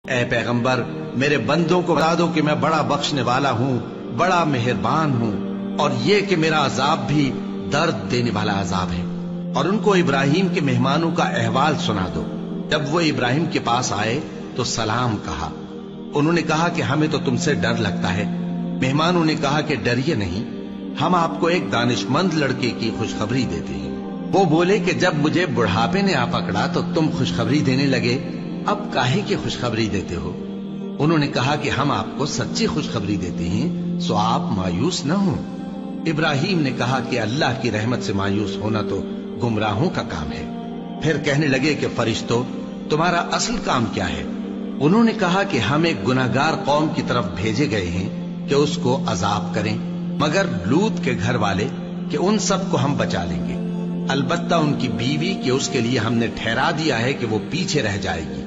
اے پیغمبر میرے بندوں کو بتا دو کہ میں بڑا بخشنے والا ہوں، بڑا مہربان ہوں، اور یہ کہ میرا عذاب بھی درد دینے والا عذاب ہے۔ اور ان کو ابراہیم کے مہمانوں کا احوال سنا دو۔ جب وہ ابراہیم کے پاس آئے تو سلام کہا۔ انہوں نے کہا کہ ہمیں تو تم سے ڈر لگتا ہے۔ مہمانوں نے کہا کہ ڈریے نہیں، ہم آپ کو ایک دانشمند لڑکے کی خوشخبری دیتے ہیں۔ وہ بولے کہ جب مجھے بڑھاپے نے آ پکڑا تو تم خوشخبری دینے لگے، اب کاہے کی خوشخبری دیتے ہو؟ انہوں نے کہا کہ ہم آپ کو سچی خوشخبری دیتے ہیں، سو آپ مایوس نہ ہوں۔ ابراہیم نے کہا کہ اللہ کی رحمت سے مایوس ہونا تو گمراہوں کا کام ہے۔ پھر کہنے لگے کہ فرشتوں، تمہارا اصل کام کیا ہے؟ انہوں نے کہا کہ ہم ایک گناہگار قوم کی طرف بھیجے گئے ہیں کہ اس کو عذاب کریں، مگر لوط کے گھر والے کہ ان سب کو ہم بچا لیں گے، البتہ ان کی بیوی کہ اس کے لیے ہم نے ٹھہرا دیا ہے کہ وہ پیچھے رہ جائے گی۔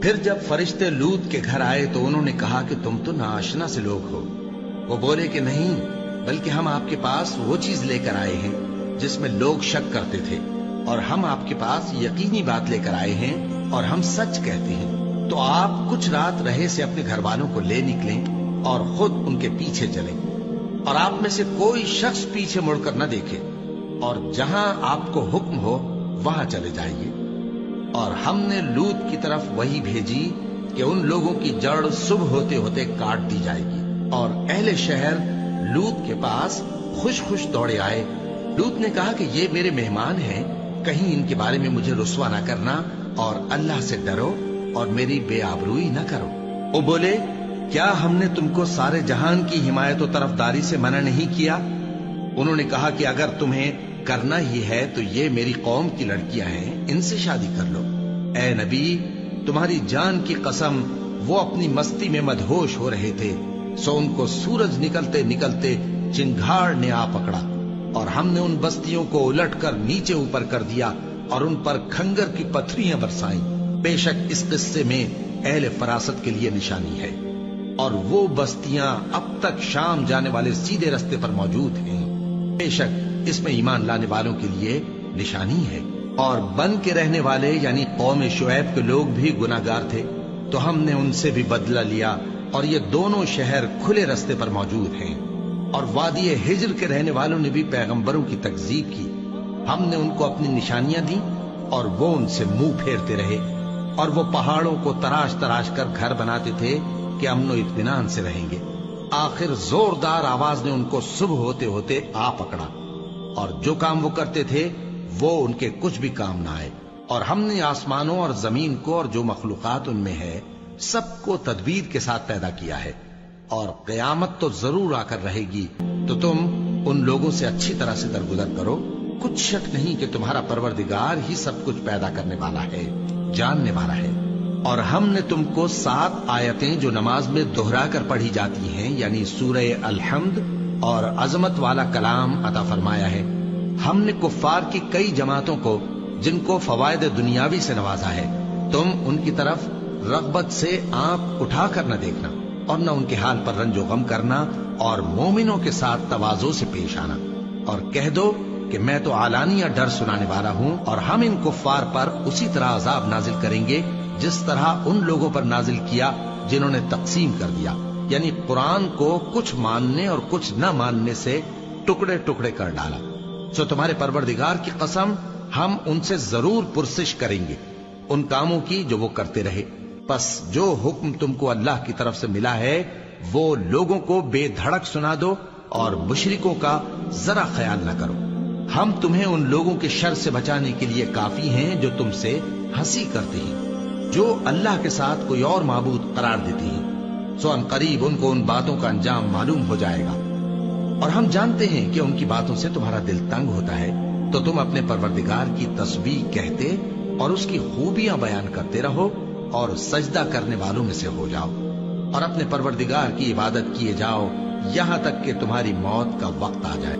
پھر جب فرشتے لوط کے گھر آئے تو انہوں نے کہا کہ تم تو ناآشنا سے لوگ ہو۔ وہ بولے کہ نہیں، بلکہ ہم آپ کے پاس وہ چیز لے کر آئے ہیں جس میں لوگ شک کرتے تھے، اور ہم آپ کے پاس یقینی بات لے کر آئے ہیں اور ہم سچ کہتے ہیں۔ تو آپ کچھ رات رہے سے اپنے گھر والوں کو لے نکلیں اور خود ان کے پیچھے چلیں، اور آپ میں سے کوئی شخص پیچھے مڑ کر نہ دیکھے، اور جہاں آپ کو حکم ہو وہاں چلے جائیے۔ اور ہم نے لوط کی طرف وہی بھیجی کہ ان لوگوں کی جڑ صبح ہوتے ہوتے کاٹ دی جائے گی۔ اور اہل شہر لوط کے پاس خوش خوش دوڑے آئے۔ لوط نے کہا کہ یہ میرے مہمان ہیں، کہیں ان کے بارے میں مجھے رسوا نہ کرنا، اور اللہ سے ڈرو اور میری بے آبروئی نہ کرو۔ وہ بولے، کیا ہم نے تم کو سارے جہان کی حمایت و طرفداری سے منع نہیں کیا؟ انہوں نے کہا کہ اگر تمہیں کرنا ہی ہے تو یہ میری قوم کی لڑکیاں ہیں، ان سے شادی کر لو۔ اے نبی، تمہاری جان کی قسم، وہ اپنی مستی میں مدہوش ہو رہے تھے، سو ان کو سورج نکلتے نکلتے چنگھاڑ نے آ پکڑا، اور ہم نے ان بستیوں کو الٹ کر نیچے اوپر کر دیا اور ان پر کھنگر کی پتھریاں برسائیں۔ بے شک اس قصے میں اہل فراست کے لیے نشانی ہے، اور وہ بستیاں اب تک شام جانے والے سیدھے رستے پر موجود ہیں۔ بے شک اس میں ایمان لانے والوں کے لیے نشانی ہے۔ اور بن کے رہنے والے یعنی قوم شعیب کے لوگ بھی گناہگار تھے، تو ہم نے ان سے بھی بدلہ لیا، اور یہ دونوں شہر کھلے رستے پر موجود ہیں۔ اور وادی ہجر کے رہنے والوں نے بھی پیغمبروں کی تکذیب کی، ہم نے ان کو اپنی نشانیاں دی اور وہ ان سے منہ پھیرتے رہے، اور وہ پہاڑوں کو تراش تراش کر گھر بناتے تھے کہ امن و اطمینان سے رہیں گے۔ آخر زوردار آواز نے ان کو صبح ہوتے ہوتے آ پکڑا، اور جو کام وہ کرتے تھے وہ ان کے کچھ بھی کام نہ آئے۔ اور ہم نے آسمانوں اور زمین کو اور جو مخلوقات ان میں ہے سب کو تدبیر کے ساتھ پیدا کیا ہے، اور قیامت تو ضرور آ کر رہے گی، تو تم ان لوگوں سے اچھی طرح سے درگزر کرو۔ کچھ شک نہیں کہ تمہارا پروردگار ہی سب کچھ پیدا کرنے والا ہے، جاننے والا ہے۔ اور ہم نے تم کو 7 آیتیں جو نماز میں دہرا کر پڑھی جاتی ہیں، یعنی سورہ الحمد اور عظمت والا کلام عطا فرمایا ہے۔ ہم نے کفار کی کئی جماعتوں کو جن کو فوائد دنیاوی سے نوازا ہے، تم ان کی طرف رغبت سے آنکھ اٹھا کر نہ دیکھنا، اور نہ ان کے حال پر رنج و غم کرنا، اور مومنوں کے ساتھ تواضع سے پیش آنا، اور کہہ دو کہ میں تو علانیہ ڈر سنانے والا ہوں، اور ہم ان کفار پر اسی طرح عذاب نازل کریں گے جس طرح ان لوگوں پر نازل کیا جنہوں نے تقسیم کر دیا، یعنی قرآن کو کچھ ماننے اور کچھ نہ ماننے سے ٹکڑے ٹکڑے کر ڈالا۔ سو تمہارے پروردگار کی قسم، ہم ان سے ضرور پرسش کریں گے ان کاموں کی جو وہ کرتے رہے۔ پس جو حکم تم کو اللہ کی طرف سے ملا ہے وہ لوگوں کو بے دھڑک سنا دو، اور مشرکوں کا ذرا خیال نہ کرو۔ ہم تمہیں ان لوگوں کے شر سے بچانے کے لیے کافی ہیں جو تم سے ہنسی کرتے ہیں، جو اللہ کے ساتھ کوئی اور معبود قرار دیتے ہیں، سو ان قریب ان کو ان باتوں کا انجام معلوم ہو جائے گا۔ اور ہم جانتے ہیں کہ ان کی باتوں سے تمہارا دل تنگ ہوتا ہے، تو تم اپنے پروردگار کی تسبیح کہتے اور اس کی خوبیاں بیان کرتے رہو، اور سجدہ کرنے والوں میں سے ہو جاؤ، اور اپنے پروردگار کی عبادت کیے جاؤ یہاں تک کہ تمہاری موت کا وقت آ جائے۔